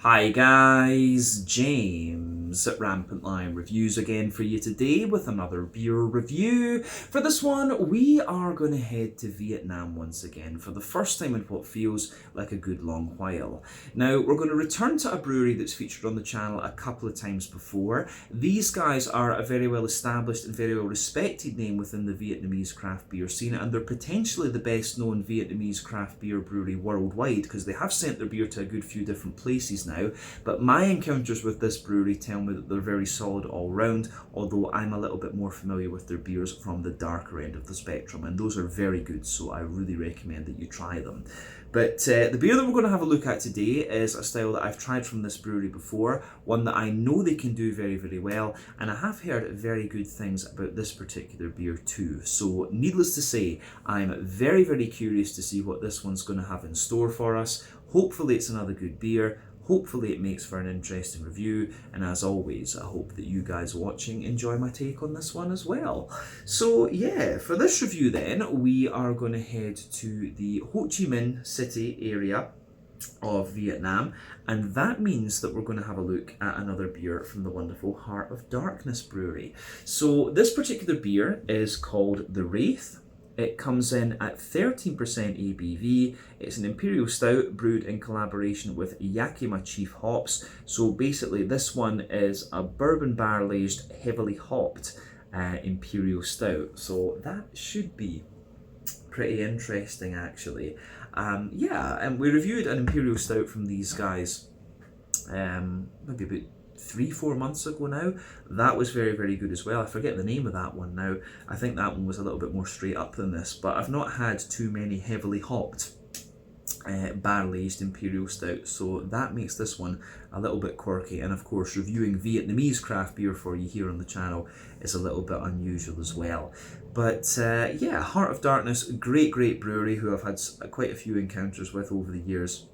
Hi guys, James at Rampant Lion Reviews again for you today with another beer review. For this one, we are going to head to Vietnam once again for the first time in what feels like a good long while. Now, we're going to return to a brewery that's featured on the channel a couple of times before. These guys are a very well established and very well respected name within the Vietnamese craft beer scene, and they're potentially the best known Vietnamese craft beer brewery worldwide because they have sent their beer to a good few different places now. But my encounters with this brewery tell me that they're very solid all round, although I'm a little bit more familiar with their beers from the darker end of the spectrum, and those are very good, so I really recommend that you try them. But the beer that we're going to have a look at today is a style that I've tried from this brewery before, one that I know they can do very, very well, and I have heard very good things about this particular beer too. So needless to say, I'm very, very curious to see what this one's going to have in store for us. Hopefully it's another good beer. Hopefully it makes for an interesting review, and as always, I hope that you guys watching enjoy my take on this one as well. So yeah, for this review then, we are going to head to the Ho Chi Minh City area of Vietnam, and that means that we're going to have a look at another beer from the wonderful Heart of Darkness Brewery. So this particular beer is called the Wraith. It comes in at 13% ABV. It's an Imperial Stout brewed in collaboration with Yakima Chief hops. So basically this one is a bourbon barrel aged, heavily hopped Imperial Stout. So that should be pretty interesting actually. And we reviewed an Imperial Stout from these guys maybe about 3-4 months ago now. That was very, very good as well. I forget the name of that one now. I think that one was a little bit more straight up than this, but I've not had too many heavily hopped barrel aged Imperial Stout, so that makes this one a little bit quirky. And of course, reviewing Vietnamese craft beer for you here on the channel is a little bit unusual as well. But yeah, Heart of Darkness, great brewery who I've had quite a few encounters with over the years.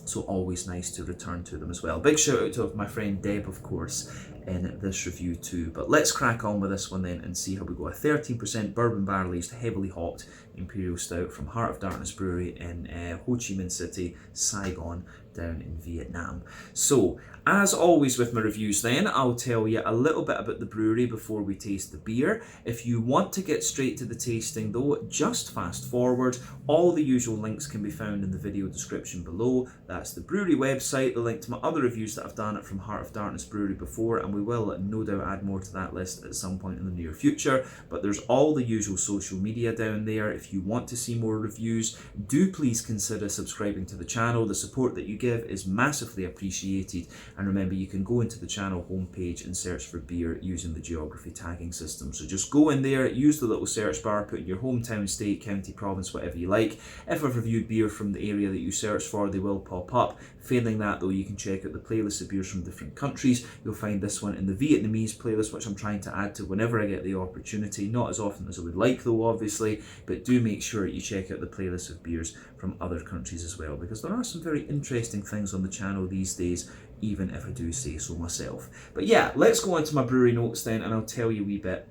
So always nice to return to them as well. Big shout out to my friend Deb, of course, in this review too. But let's crack on with this one then and see how we go. A 13% bourbon barrel aged, heavily hopped Imperial Stout from Heart of Darkness Brewery in Ho Chi Minh City, Saigon, down in Vietnam. So, as always with my reviews then, I'll tell you a little bit about the brewery before we taste the beer. If you want to get straight to the tasting though, just fast forward. All the usual links can be found in the video description below. That's the brewery website, the link to my other reviews that I've done from Heart of Darkness Brewery before, and we will no doubt add more to that list at some point in the near future. But there's all the usual social media down there. If you want to see more reviews, do please consider subscribing to the channel. The support that you give is massively appreciated. And remember, you can go into the channel homepage and search for beer using the geography tagging system. So just go in there, use the little search bar, put in your hometown, state, county, province, whatever you like. If I've reviewed beer from the area that you search for, they will pop up. Failing that though, you can check out the playlist of beers from different countries. You'll find this one in the Vietnamese playlist, which I'm trying to add to whenever I get the opportunity. Not as often as I would like though, obviously, but do make sure you check out the playlist of beers from other countries as well, because there are some very interesting things on the channel these days, even if I do say so myself. But yeah, let's go on to my brewery notes then, and I'll tell you a wee bit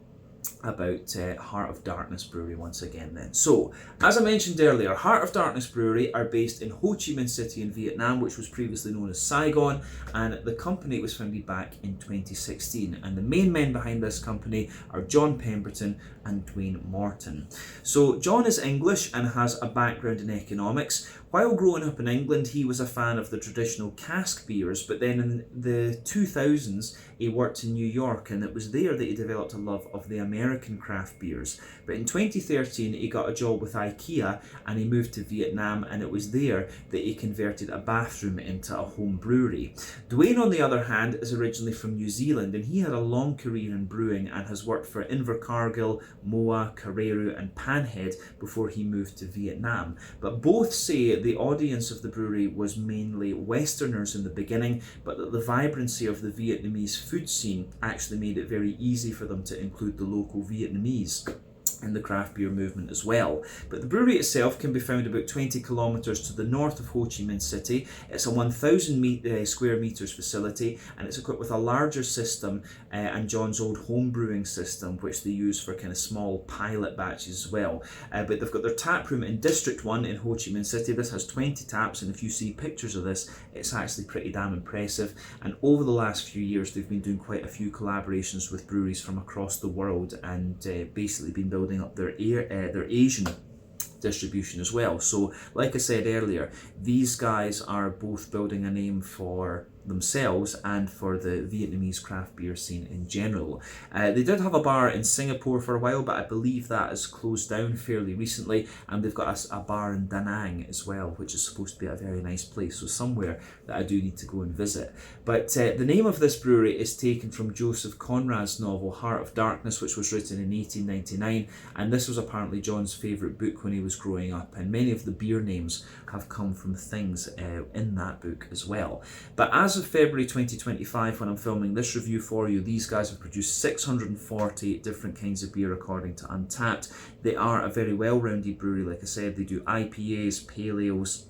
about Heart of Darkness Brewery once again then. So, as I mentioned earlier, Heart of Darkness Brewery are based in Ho Chi Minh City in Vietnam, which was previously known as Saigon, and the company was founded back in 2016. And the main men behind this company are John Pemberton and Dwayne Morton. So, John is English and has a background in economics. While growing up in England, he was a fan of the traditional cask beers, but then in the 2000s, he worked in New York, and it was there that he developed a love of the American craft beers. But in 2013, he got a job with IKEA, and he moved to Vietnam, and it was there that he converted a bathroom into a home brewery. Dwayne, on the other hand, is originally from New Zealand, and he had a long career in brewing and has worked for Invercargill, Moa, Carreru, and Panhead before he moved to Vietnam. But both say the audience of the brewery was mainly Westerners in the beginning, but that the vibrancy of the Vietnamese food scene actually made it very easy for them to include the local Vietnamese in the craft beer movement as well. But the brewery itself can be found about 20 kilometres to the north of Ho Chi Minh City. It's a 1,000 square metres facility, and it's equipped with a larger system and John's old home brewing system, which they use for kind of small pilot batches as well. But they've got their tap room in District 1 in Ho Chi Minh City. This has 20 taps, and if you see pictures of this, it's actually pretty damn impressive. And over the last few years, they've been doing quite a few collaborations with breweries from across the world, and basically been building up their Asian distribution as well. So like I said earlier, these guys are both building a name for themselves and for the Vietnamese craft beer scene in general. They did have a bar in Singapore for a while, but I believe that has closed down fairly recently, and they've got a bar in Da Nang as well, which is supposed to be a very nice place, so somewhere that I do need to go and visit. But the name of this brewery is taken from Joseph Conrad's novel Heart of Darkness, which was written in 1899, and this was apparently John's favourite book when he was growing up, and many of the beer names have come from things in that book as well. But as of February 2025, when I'm filming this review for you, these guys have produced 640 different kinds of beer according to Untappd. They are a very well-rounded brewery. Like I said, they do IPAs, pale ales,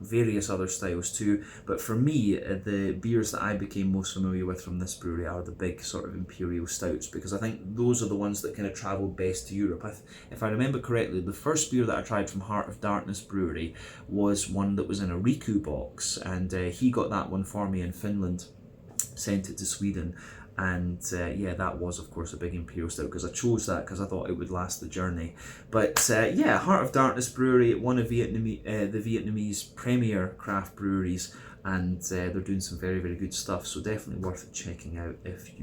various other styles too. But for me, the beers that I became most familiar with from this brewery are the big sort of Imperial stouts, because I think those are the ones that kind of travelled best to Europe. If I remember correctly, the first beer that I tried from Heart of Darkness Brewery was one that was in a Riku box, and he got that one for me in Finland, sent it to Sweden. And that was of course a big Imperial stout, because I chose that because I thought it would last the journey. But Heart of Darkness Brewery, one of the Vietnamese premier craft breweries, and they're doing some very, very good stuff, so definitely worth checking out if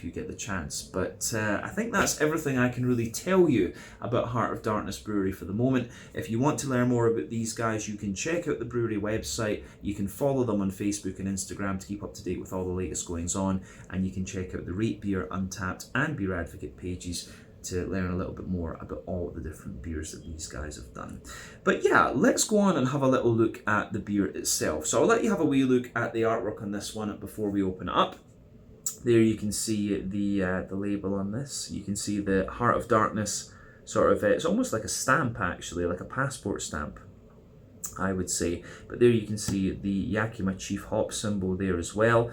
you get the chance. But I think that's everything I can really tell you about Heart of Darkness Brewery for the moment. If you want to learn more about these guys, you can check out the brewery website, you can follow them on Facebook and Instagram to keep up to date with all the latest goings on, and you can check out the Rate Beer, Untappd and Beer Advocate pages to learn a little bit more about all the different beers that these guys have done. But yeah, let's go on and have a little look at the beer itself. So I'll let you have a wee look at the artwork on this one before we open it up. There you can see the label on this. You can see the Heart of Darkness sort of, it's almost like a stamp actually, like a passport stamp, I would say. But there you can see the Yakima Chief Hop symbol there as well.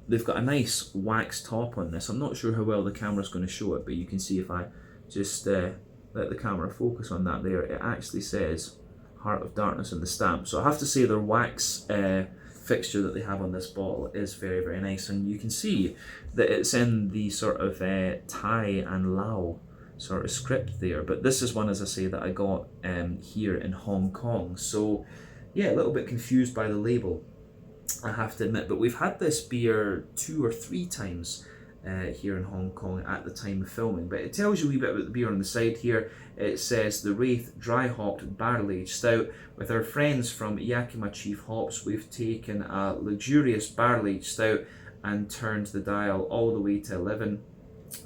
They've got a nice wax top on this. I'm not sure how well the camera's going to show it, but you can see if I just let the camera focus on that there, it actually says Heart of Darkness in the stamp. So I have to say their wax fixture that they have on this bottle is very, very nice. And you can see that it's in the sort of Thai and Lao sort of script there. But this is one, as I say, that I got here in Hong Kong. So yeah, a little bit confused by the label, I have to admit, but we've had this beer 2 or 3 times here in Hong Kong at the time of filming. But it tells you a wee bit about the beer on the side here. It says the Wraith dry hopped barrel aged stout. With our friends from Yakima Chief Hops, we've taken a luxurious barrel aged stout and turned the dial all the way to 11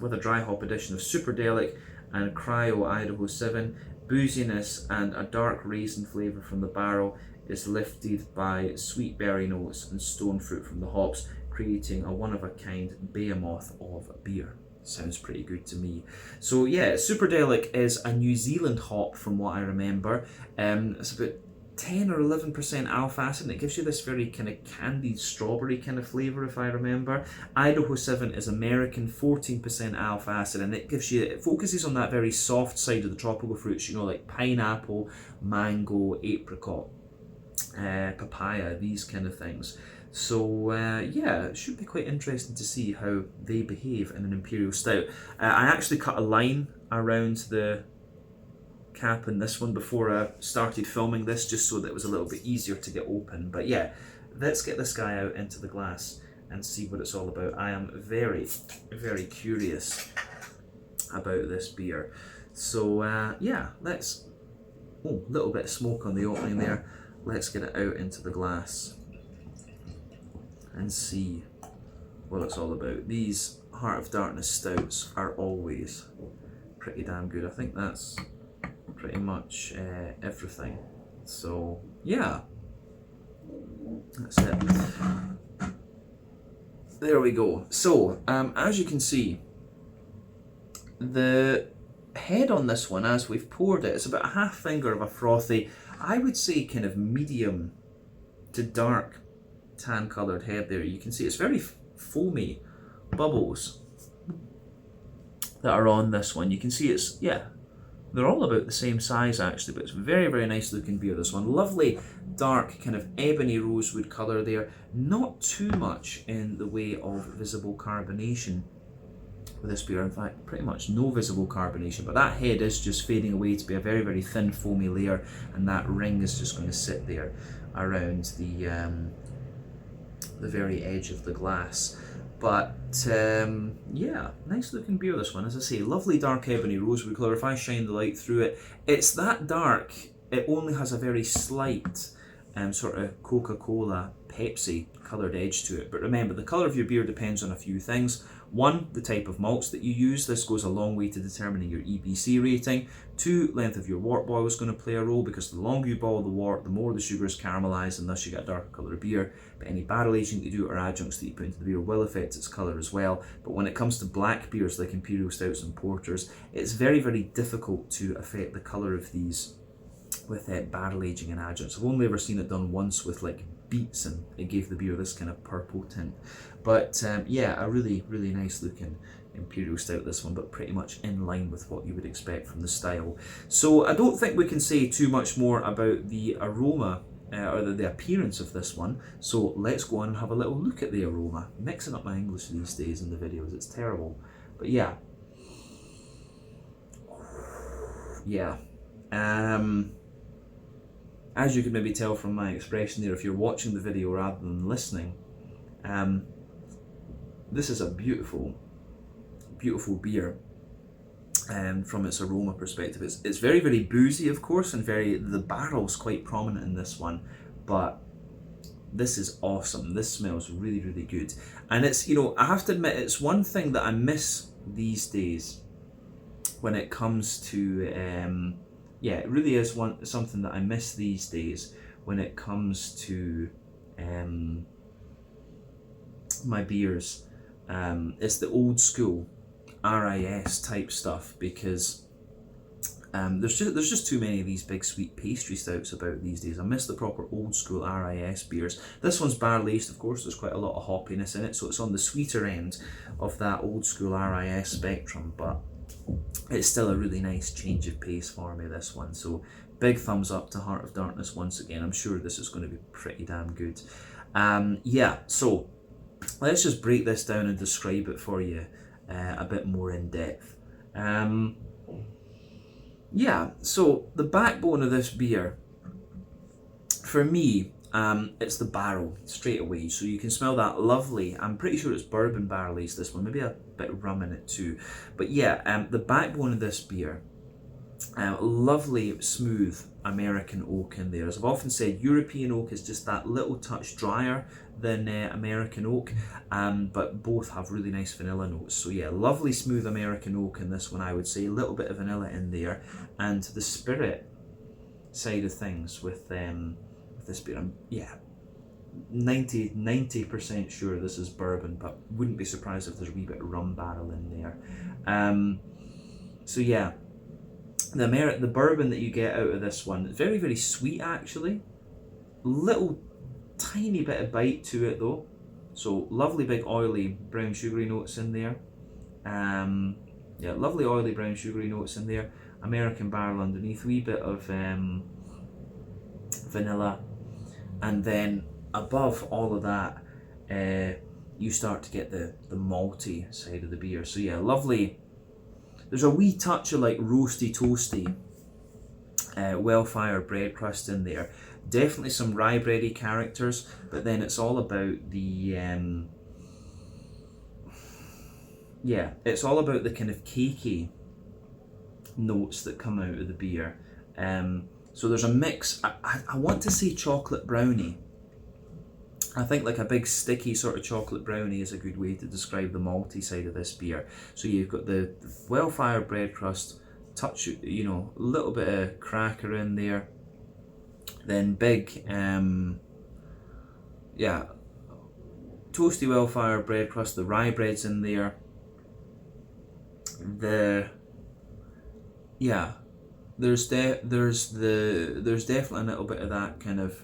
with a dry hop addition of Superdelic and Cryo Idaho 7. Booziness and a dark raisin flavour from the barrel is lifted by sweet berry notes and stone fruit from the hops, creating a one-of-a-kind behemoth of beer. Sounds pretty good to me. So yeah, Superdelic is a New Zealand hop from what I remember. It's about 10 or 11% alpha acid, and it gives you this very kind of candied strawberry kind of flavour if I remember. Idaho 7 is American, 14% alpha acid, and it focuses on that very soft side of the tropical fruits, like pineapple, mango, apricot, papaya, these kind of things. So yeah, it should be quite interesting to see how they behave in an Imperial Stout. I actually cut a line around the cap in this one before I started filming this, just so that it was a little bit easier to get open. But yeah, let's get this guy out into the glass and see what it's all about. I am very, very curious about this beer. So yeah, let's, a little bit of smoke on the opening there. Let's get it out into the glass and see what it's all about. These Heart of Darkness stouts are always pretty damn good. I think that's pretty much everything. So yeah, that's it. There we go. So as you can see, The head on this one, as we've poured it, it's about a half finger of a frothy, I would say kind of medium to dark tan coloured head there. You can see it's very foamy bubbles that are on this one. You can see it's, yeah, they're all about the same size actually, but it's very, very nice looking beer, this one. Lovely dark kind of ebony rosewood colour there. Not too much in the way of visible carbonation with this beer. In fact, pretty much no visible carbonation, but that head is just fading away to be a very, very thin foamy layer, and that ring is just going to sit there around the very edge of the glass. But yeah, nice looking beer, this one. As I say, lovely dark ebony rosewood colour. If I shine the light through it, it's that dark, it only has a very slight sort of Coca-Cola, Pepsi coloured edge to it. But remember, the colour of your beer depends on a few things. One, the type of malts that you use. This goes a long way to determining your EBC rating. Two, length of your wort boil is going to play a role, because the longer you boil the wort, the more the sugar is caramelised, and thus you get a darker colour of beer. But any barrel aging that you do or adjuncts that you put into the beer will affect its colour as well. But when it comes to black beers like Imperial Stouts and Porters, it's very, very difficult to affect the colour of these with barrel aging and adjuncts. I've only ever seen it done once with like beets, and it gave the beer this kind of purple tint. But yeah, a really, really nice looking Imperial Stout, this one, but pretty much in line with what you would expect from the style. So I don't think we can say too much more about the aroma or the appearance of this one. So let's go on and have a little look at the aroma. Mixing up my English these days in the videos, it's terrible. But yeah. Yeah. As you can maybe tell from my expression there, if you're watching the video rather than listening, this is a beautiful, beautiful beer from its aroma perspective. It's very, very boozy, of course, and the barrel's quite prominent in this one, but this is awesome. This smells really, really good. And it's, you know, I have to admit, it's one thing that I miss these days when it comes to, yeah, it really is something that I miss these days when it comes to my beers. It's the old school RIS type stuff, because there's just too many of these big sweet pastry stouts about these days. I miss the proper old school RIS beers. This one's barrel aged, of course. There's quite a lot of hoppiness in it, so it's on the sweeter end of that old school RIS spectrum, but it's still a really nice change of pace for me, this one. So big thumbs up to Heart of Darkness once again. I'm sure this is going to be pretty damn good. Yeah, so let's just break this down and describe it for you a bit more in depth. Yeah, so the backbone of this beer, for me, it's the barrel straight away. So you can smell that lovely, I'm pretty sure it's bourbon barrel aged, this one, maybe a bit of rum in it too. But yeah, the backbone of this beer, lovely smooth American oak in there. As I've often said, European oak is just that little touch drier than American oak, but both have really nice vanilla notes. So yeah, lovely smooth American oak in this one, I would say. A little bit of vanilla in there, and the spirit side of things with this beer, yeah, 90% sure this is bourbon, but wouldn't be surprised if there's a wee bit of rum barrel in there. So yeah, the bourbon that you get out of this one, very, very sweet actually. Little tiny bit of bite to it though. So lovely big oily brown sugary notes in there. Yeah, lovely oily brown sugary notes in there. American barrel underneath, wee bit of vanilla, and then above all of that, you start to get the malty side of the beer. So yeah, lovely. There's a wee touch of like roasty toasty well-fired bread crust in there. Definitely some rye bready characters, but then it's all about the yeah, it's all about the kind of cakey notes that come out of the beer. So there's a mix. I want to say chocolate brownie. I think like a big sticky sort of chocolate brownie is a good way to describe the malty side of this beer. So you've got the well-fired bread crust, touch, you know, a little bit of cracker in there, then big, yeah, toasty well-fired bread crust, the rye bread's in there, Yeah, there's definitely a little bit of that kind of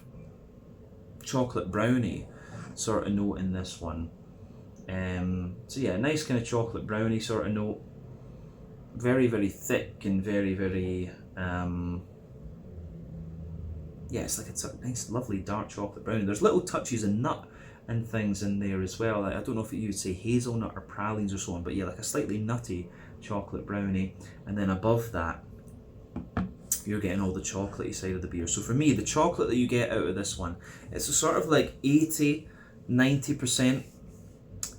chocolate brownie sort of note in this one. So yeah, nice kind of chocolate brownie sort of note. Very, very thick and very, very yeah, it's like it's a nice, lovely dark chocolate brownie. There's little touches of nut and things in there as well. Like, I don't know if you would say hazelnut or pralines or so on, but yeah, like a slightly nutty chocolate brownie. And then above that, you're getting all the chocolatey side of the beer. So for me, the chocolate that you get out of this one, it's a sort of like 80-90%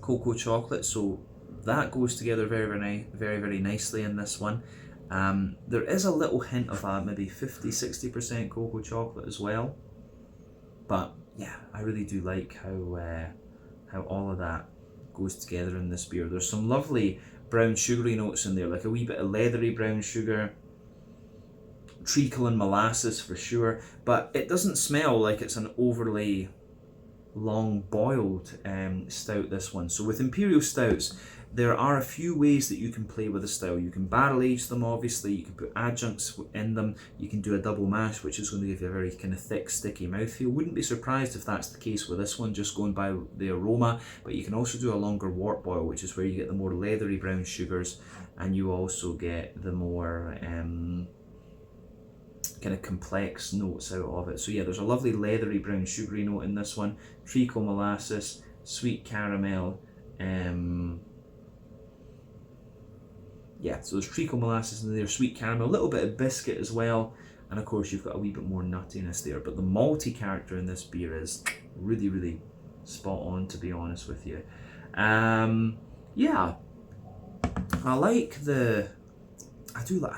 cocoa chocolate. So that goes together very, very nicely in this one. There is a little hint of a maybe 50-60% cocoa chocolate as well. But yeah, I really do like how all of that goes together in this beer. There's some lovely brown sugary notes in there, like a wee bit of leathery brown sugar, treacle and molasses for sure, but it doesn't smell like it's an overly long boiled stout, this one. So with Imperial Stouts, there are a few ways that you can play with a stout. You can barrel age them, obviously, you can put adjuncts in them, you can do a double mash, which is going to give you a very kind of thick, sticky mouthfeel. Wouldn't be surprised if that's the case with this one, just going by the aroma, but you can also do a longer wort boil, which is where you get the more leathery brown sugars, and you also get the more kind of complex notes out of it. So yeah, there's a lovely leathery brown sugary note in this one, treacle molasses, sweet caramel, yeah, so there's treacle molasses in there, sweet caramel, a little bit of biscuit as well, and of course you've got a wee bit more nuttiness there. But the malty character in this beer is really spot on, to be honest with you. Yeah, I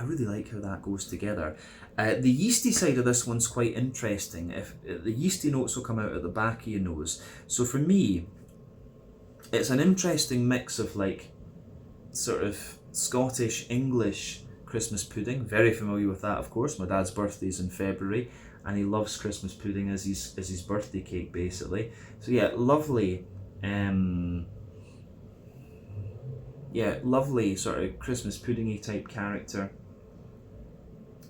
really like how that goes together. The yeasty side of this one's quite interesting. If the yeasty notes will come out at the back of your nose. So for me, it's an interesting mix of like sort of Scottish English Christmas pudding. Very familiar with that, of course. My dad's birthday's in February, and he loves Christmas pudding as his birthday cake, basically. So yeah, lovely. Yeah, lovely sort of Christmas puddingy type character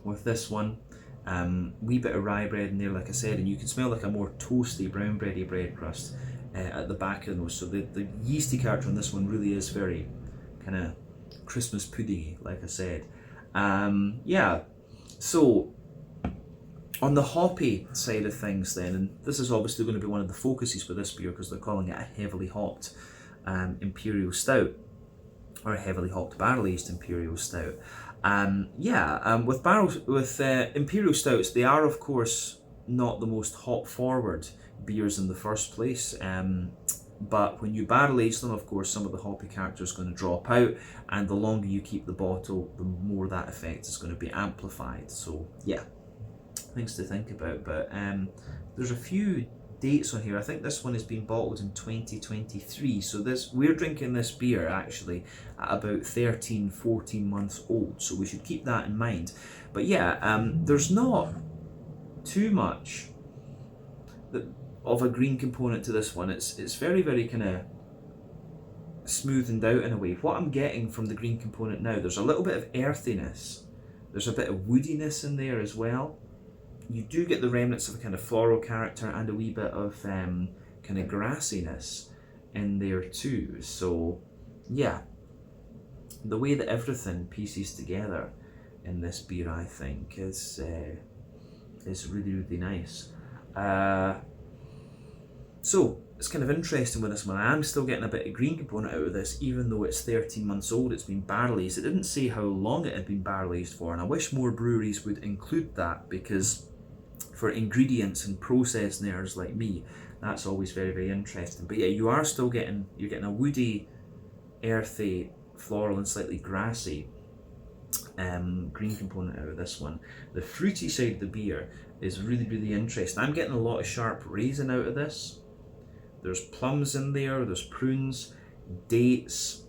with this one. Wee bit of rye bread in there, like I said, and you can smell like a more toasty, brown bready bread crust at the back of the nose. So the yeasty character on this one really is very kind of Christmas puddingy, like I said. Yeah, so on the hoppy side of things then, and this is obviously going to be one of the focuses for this beer because they're calling it a heavily hopped Imperial Stout, or a heavily hopped barrel-aged Imperial Stout. With Imperial Stouts, they are of course not the most hop-forward beers in the first place, but when you barrel age them, of course, some of the hoppy character is going to drop out, and the longer you keep the bottle, the more that effect is going to be amplified. So yeah, things to think about. But there's a few dates on here. I think this one has been bottled in 2023, so we're drinking this beer actually at about 13-14 months old, so we should keep that in mind. But yeah, there's not too much of a green component to this one. It's very kind of smoothened out in a way. What I'm getting from the green component now, there's a little bit of earthiness, there's a bit of woodiness in there as well. You do get the remnants of a kind of floral character and a wee bit of kind of grassiness in there too. So yeah, the way that everything pieces together in this beer, I think, is really nice. So it's kind of interesting with this one. I am still getting a bit of green component out of this, even though it's 13 months old. It's been barrel aged. It didn't say how long it had been barrel aged for, and I wish more breweries would include that, because for ingredients and process nerds like me, that's always very interesting. But yeah, you're getting a woody, earthy, floral and slightly grassy green component out of this one. The fruity side of the beer is really interesting. I'm getting a lot of sharp raisin out of this. There's plums in there, there's prunes, dates.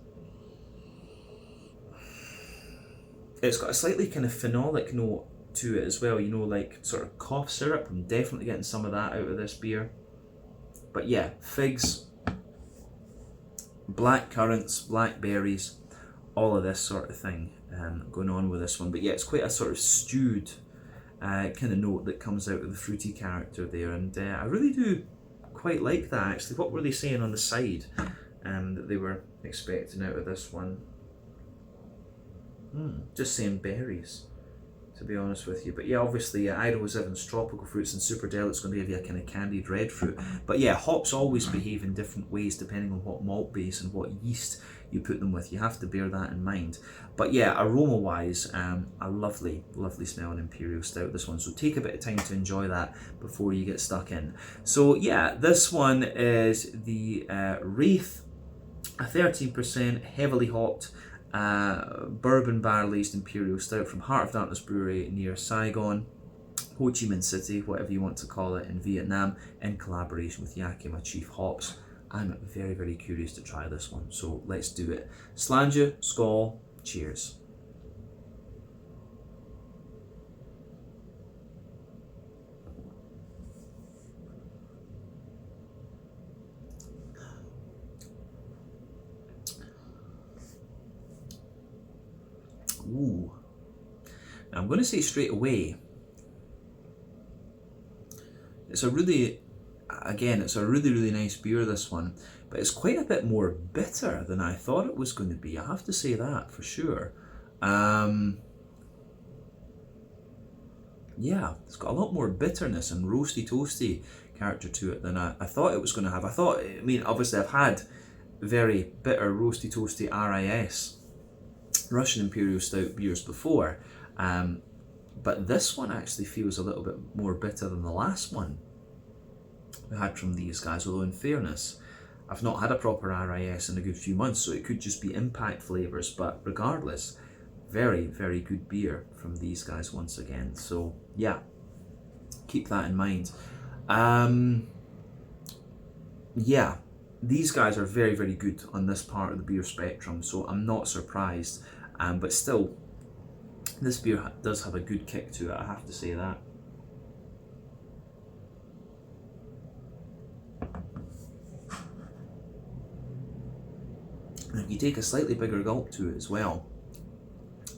It's got a slightly kind of phenolic note to it as well, you know, like sort of cough syrup. I'm definitely getting some of that out of this beer. But yeah, figs, black currants, blackberries, all of this sort of thing going on with this one. But yeah, it's quite a sort of stewed kind of note that comes out of the fruity character there, and I really do quite like that actually. What were they saying on the side that they were expecting out of this one? Just saying berries, to be honest with you. But yeah, obviously Idaho's Evans tropical fruits, and Super Delicious going to give you a kind of candied red fruit. But yeah, hops always behave in different ways depending on what malt base and what yeast you put them with. You have to bear that in mind. But yeah, aroma wise, a lovely smelling Imperial Stout, this one. So take a bit of time to enjoy that before you get stuck in. So yeah, this one is the Wraith, a 13% heavily hopped bourbon barrel aged Imperial Stout from Heart of Darkness Brewery near Saigon, Ho Chi Minh City, whatever you want to call it, in Vietnam, in collaboration with Yakima Chief Hops. I'm very curious to try this one, so let's do it. Slàinte, skål, cheers. Ooh. Now I'm going to say straight away, it's a really nice beer, this one, but it's quite a bit more bitter than I thought it was going to be. I have to say that for sure. Yeah, it's got a lot more bitterness and roasty toasty character to it than I thought it was going to have. I mean, obviously I've had very bitter roasty toasty RIS, Russian Imperial Stout beers before, but this one actually feels a little bit more bitter than the last one we had from these guys, although in fairness, I've not had a proper RIS in a good few months, so it could just be impact flavours, but regardless, very good beer from these guys once again. So yeah, keep that in mind. Yeah, these guys are very good on this part of the beer spectrum, so I'm not surprised, but still, this beer does have a good kick to it, I have to say that. And if you take a slightly bigger gulp to it as well,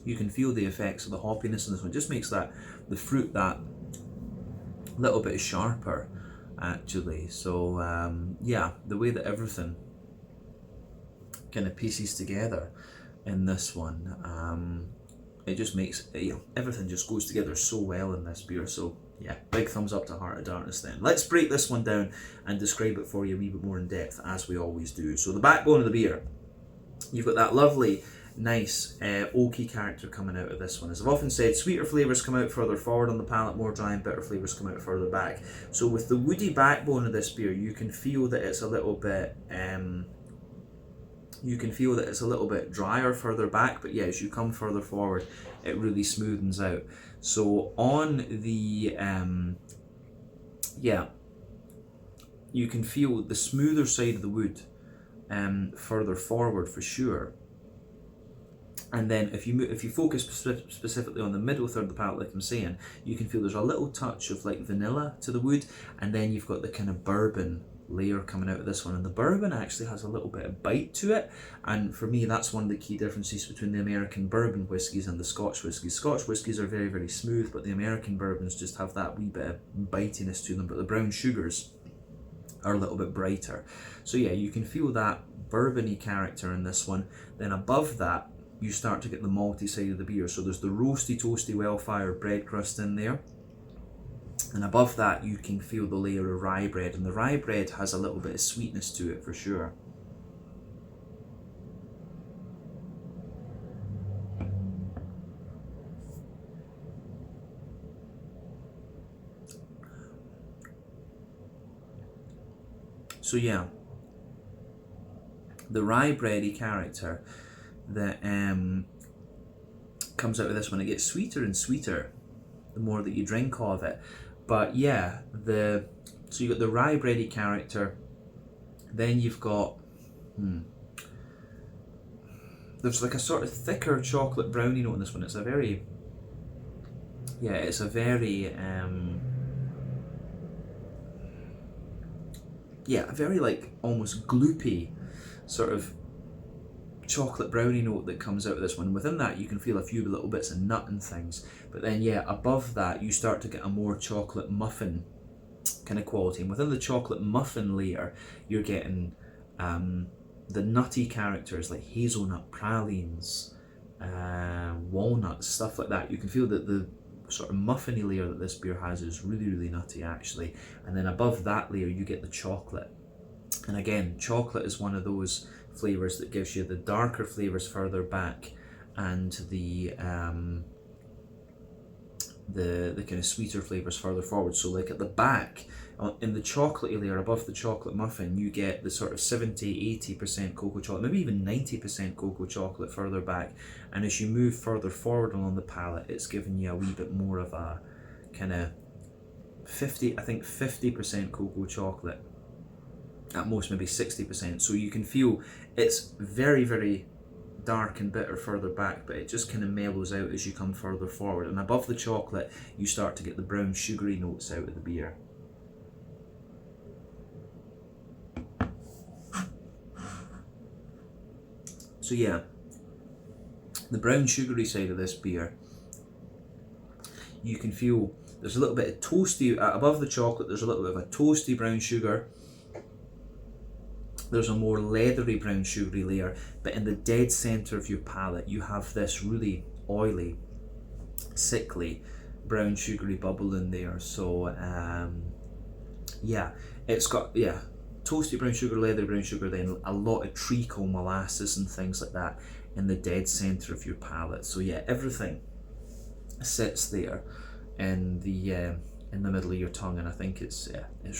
you can feel the effects of the hoppiness in this one. It just makes the fruit that little bit sharper actually. So yeah, the way that everything kind of pieces together in this one, it just makes, everything just goes together so well in this beer. So yeah, big thumbs up to Heart of Darkness then. Let's break this one down and describe it for you a wee bit more in depth, as we always do. So the backbone of the beer, you've got that lovely, nice oaky character coming out of this one. As I've often said, sweeter flavours come out further forward on the palate, more dry and bitter flavours come out further back. So with the woody backbone of this beer, you can feel that it's a little bit drier further back, but yeah, as you come further forward, it really smoothens out. So on the yeah, you can feel the smoother side of the wood further forward for sure. And then if you focus specifically on the middle third of the palate, like I'm saying, you can feel there's a little touch of like vanilla to the wood, and then you've got the kind of bourbon layer coming out of this one, and the bourbon actually has a little bit of bite to it, and for me that's one of the key differences between the American bourbon whiskies and the Scotch whiskies. Scotch whiskies are very smooth, but the American bourbons just have that wee bit of bitiness to them, but the brown sugars are a little bit brighter. So yeah, you can feel that bourbony character in this one. Then above that, you start to get the malty side of the beer. So there's the roasty, toasty, well-fired bread crust in there. And above that, you can feel the layer of rye bread. And the rye bread has a little bit of sweetness to it for sure. So yeah, the rye bready character that comes out of this one, it gets sweeter and sweeter the more that you drink of it. But yeah, so you've got the rye bready character, then you've got there's like a sort of thicker chocolate brownie note in this one. It's a very a very like almost gloopy sort of chocolate brownie note that comes out of this one. Within that, you can feel a few little bits of nut and things. But then, yeah, above that, you start to get a more chocolate muffin kind of quality. And within the chocolate muffin layer, you're getting the nutty characters like hazelnut, pralines, walnuts, stuff like that. You can feel that the sort of muffiny layer that this beer has is really, really nutty actually. And then above that layer, you get the chocolate. And again, chocolate is one of those flavors that gives you the darker flavors further back and the kind of sweeter flavors further forward. So like at the back, in the chocolatey layer above the chocolate muffin, you get the sort of 70-80% cocoa chocolate, maybe even 90% cocoa chocolate further back. And as you move further forward along the palate, it's giving you a wee bit more of a kind of 50% cocoa chocolate, at most maybe 60%. So you can feel it's very, very dark and bitter further back, but it just kind of mellows out as you come further forward. And above the chocolate, you start to get the brown sugary notes out of the beer. So yeah, the brown sugary side of this beer, you can feel there's a little bit of toasty, above the chocolate there's a little bit of a toasty brown sugar. There's a more leathery brown sugary layer, but in the dead centre of your palate, you have this really oily, sickly brown sugary bubble in there. So yeah, it's got, yeah, toasty brown sugar, leathery brown sugar, then a lot of treacle, molasses and things like that in the dead centre of your palate. So yeah, everything sits there in the middle of your tongue, and I think it's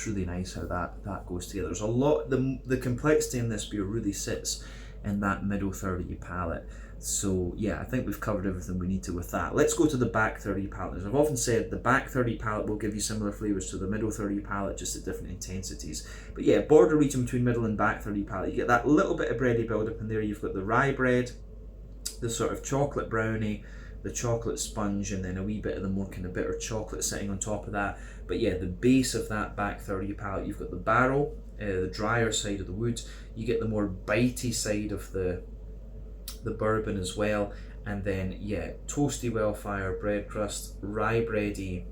really nice how that goes together. There's a lot, the complexity in this beer really sits in that middle third of your palate. So yeah, I think we've covered everything we need to with that. Let's go to the back third of your palate. As I've often said, the back third of your palate will give you similar flavours to the middle third of your palate, just at different intensities. But yeah, border region between middle and back third of your palate, you get that little bit of bready build up in there. You've got the rye bread, the sort of chocolate brownie, the chocolate sponge, and then a wee bit of the more kind of bitter chocolate sitting on top of that. But yeah, the base of that back third of your palate, you've got the barrel, the drier side of the wood, you get the more bitey side of the bourbon as well, and then yeah, toasty well-fire bread crust, rye bready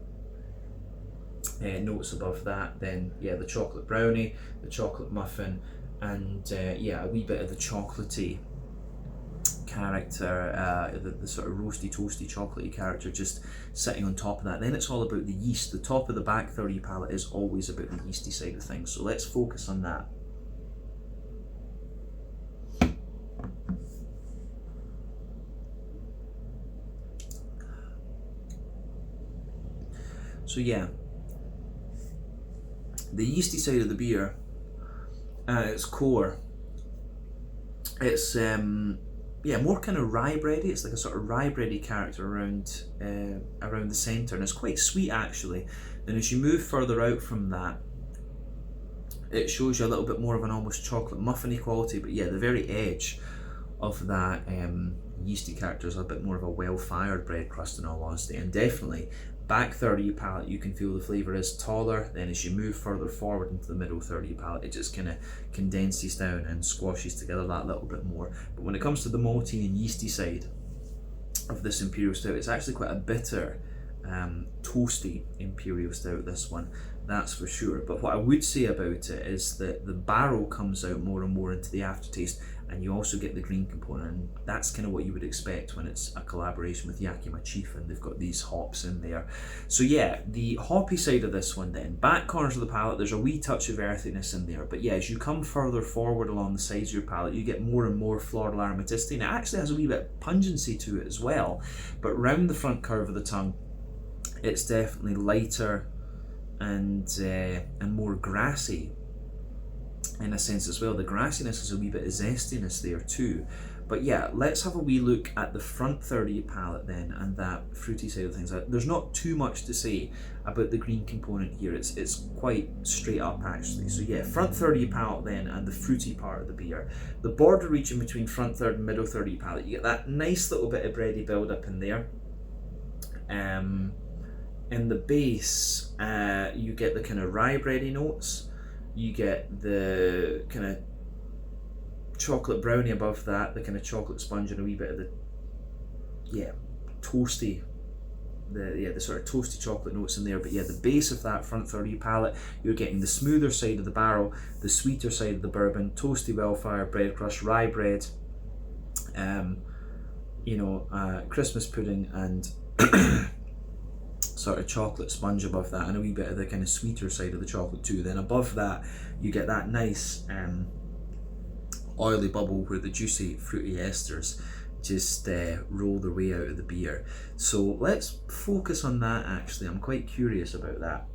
notes above that, then yeah, the chocolate brownie, the chocolate muffin, and yeah, a wee bit of the chocolatey character, the sort of roasty, toasty, chocolatey character just sitting on top of that. Then it's all about the yeast. The top of the back third of your palate is always about the yeasty side of things, so let's focus on that. So yeah, the yeasty side of the beer, at its core, it's yeah, more kind of rye bready. It's like a sort of rye bready character around the centre, and it's quite sweet actually. Then as you move further out from that, it shows you a little bit more of an almost chocolate muffiny quality. But yeah, the very edge of that yeasty character is a bit more of a well-fired bread crust, in all honesty. And definitely back third of your palate, you can feel the flavour is taller. Then as you move further forward into the middle third of your palate, it just kind of condenses down and squashes together that little bit more. But when it comes to the malty and yeasty side of this Imperial Stout, it's actually quite a bitter, toasty Imperial Stout, this one, that's for sure. But what I would say about it is that the barrel comes out more and more into the aftertaste, and you also get the green component, and that's kind of what you would expect when it's a collaboration with Yakima Chief and they've got these hops in there. So yeah, the hoppy side of this one then, back corners of the palate, there's a wee touch of earthiness in there, but yeah, as you come further forward along the sides of your palate, you get more and more floral aromaticity, and it actually has a wee bit of pungency to it as well. But round the front curve of the tongue, it's definitely lighter and more grassy in a sense as well. The grassiness is a wee bit of zestiness there too. But yeah, let's have a wee look at the front third of your palate then, and that fruity side of things. There's not too much to say about the green component here. It's quite straight up actually. So yeah, front third of your palate then, and the fruity part of the beer. The border region between front third and middle third of your palate, you get that nice little bit of bready build up in there. In the base, you get the kind of rye bready notes. You get the kind of chocolate brownie above that, the kind of chocolate sponge, and a wee bit of the toasty, the sort of toasty chocolate notes in there. But yeah, the base of that front third of your palate, you're getting the smoother side of the barrel, the sweeter side of the bourbon, toasty well-fire bread crust, rye bread, Christmas pudding, and sort of chocolate sponge above that, and a wee bit of the kind of sweeter side of the chocolate too. Then above that, you get that nice oily bubble where the juicy fruity esters just roll their way out of the beer. So let's focus on that. Actually, I'm quite curious about that.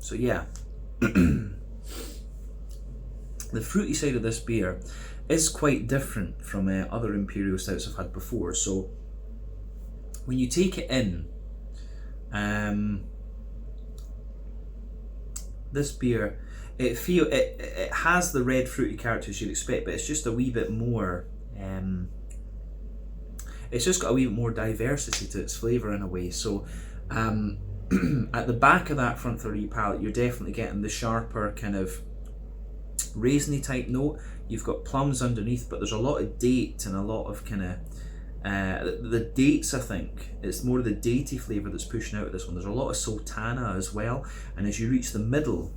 So yeah, the fruity side of this beer is quite different from other Imperial Stouts I've had before. So when you take it in, this beer, it has the red fruity characters you'd expect, but it's just a wee bit more. It's just got a wee bit more diversity to its flavour in a way. So at the back of that front third of your palate, you're definitely getting the sharper kind of raisiny type note. You've got plums underneath, but there's a lot of date and a lot of kind of the dates. I think it's more of the datey flavour that's pushing out of this one. There's a lot of sultana as well, and as you reach the middle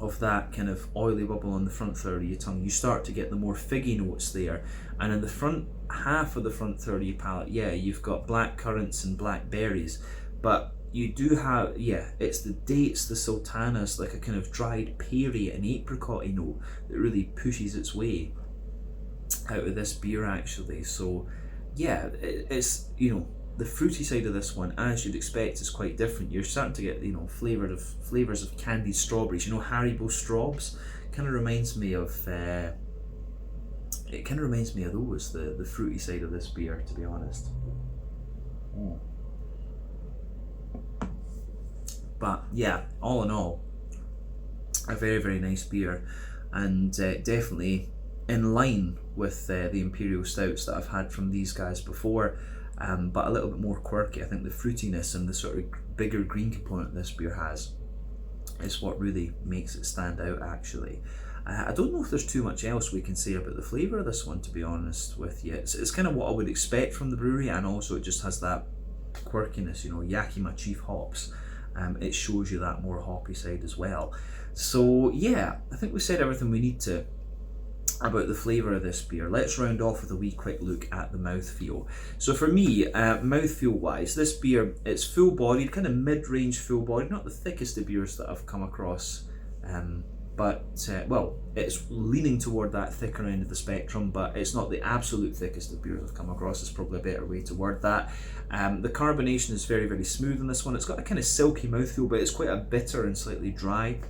of that kind of oily bubble on the front third of your tongue, you start to get the more figgy notes there. And in the front half of the front third of your palate, you've got black currants and blackberries, but you do have, it's the dates, the sultanas, like a kind of dried peary and apricot-y note that really pushes its way out of this beer actually. So it's, the fruity side of this one, as you'd expect, is quite different. You're starting to get, flavours of candied strawberries. Haribo straws kind of reminds me of those, the fruity side of this beer, to be honest. But yeah, all in all, a very, very nice beer, and definitely in line with the Imperial Stouts that I've had from these guys before, but a little bit more quirky. I think the fruitiness and the sort of bigger green component this beer has is what really makes it stand out actually. I don't know if there's too much else we can say about the flavour of this one, to be honest with you. It's kind of what I would expect from the brewery, and also it just has that quirkiness, Yakima Chief hops. It shows you that more hoppy side as well. So yeah, I think we said everything we need to about the flavour of this beer. Let's round off with a wee quick look at the mouthfeel. So for me, mouthfeel wise, this beer, it's full bodied, kind of mid-range full bodied, not the thickest of beers that I've come across, but it's leaning toward that thicker end of the spectrum, but it's not the absolute thickest of beers I've come across. It's probably a better way to word that. The carbonation is very, very smooth in this one. It's got a kind of silky mouthfeel, but it's quite a bitter and slightly dry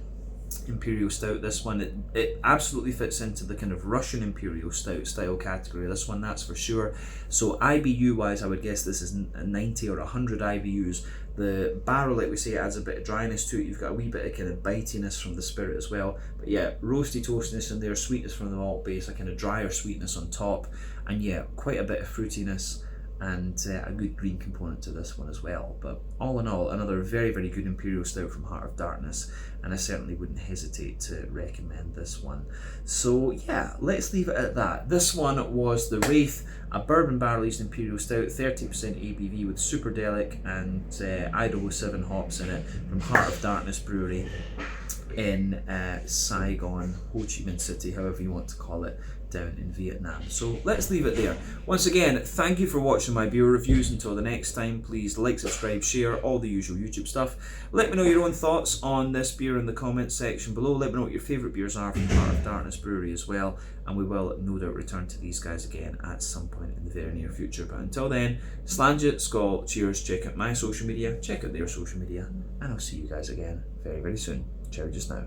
Imperial Stout. This one, it absolutely fits into the kind of Russian Imperial Stout style category, this one, that's for sure. So IBU wise, I would guess this is 90 or 100 IBUs. The barrel, like we say, adds a bit of dryness to it. You've got a wee bit of kind of bitiness from the spirit as well, but yeah, roasty toastiness in there, sweetness from the malt base, a kind of drier sweetness on top, and yeah, quite a bit of fruitiness and a good green component to this one as well. But all in all, another very, very good Imperial Stout from Heart of Darkness, and I certainly wouldn't hesitate to recommend this one. So yeah, let's leave it at that. This one was the Wraith, a bourbon barrel aged Imperial Stout, 30% ABV with Superdelic and Idaho 7 hops in it, from Heart of Darkness Brewery in Saigon, Ho Chi Minh City, however you want to call it, down in Vietnam. So let's leave it there. Once again, thank you for watching my beer reviews. Until the next time, please like, subscribe, share, all the usual YouTube stuff. Let me know your own thoughts on this beer in the comments section below. Let me know what your favourite beers are from Heart of Darkness Brewery as well, and we will no doubt return to these guys again at some point in the very near future. But until then, Slàinte, Skål, cheers, check out my social media, check out their social media, and I'll see you guys again very, very soon. Ciao just now.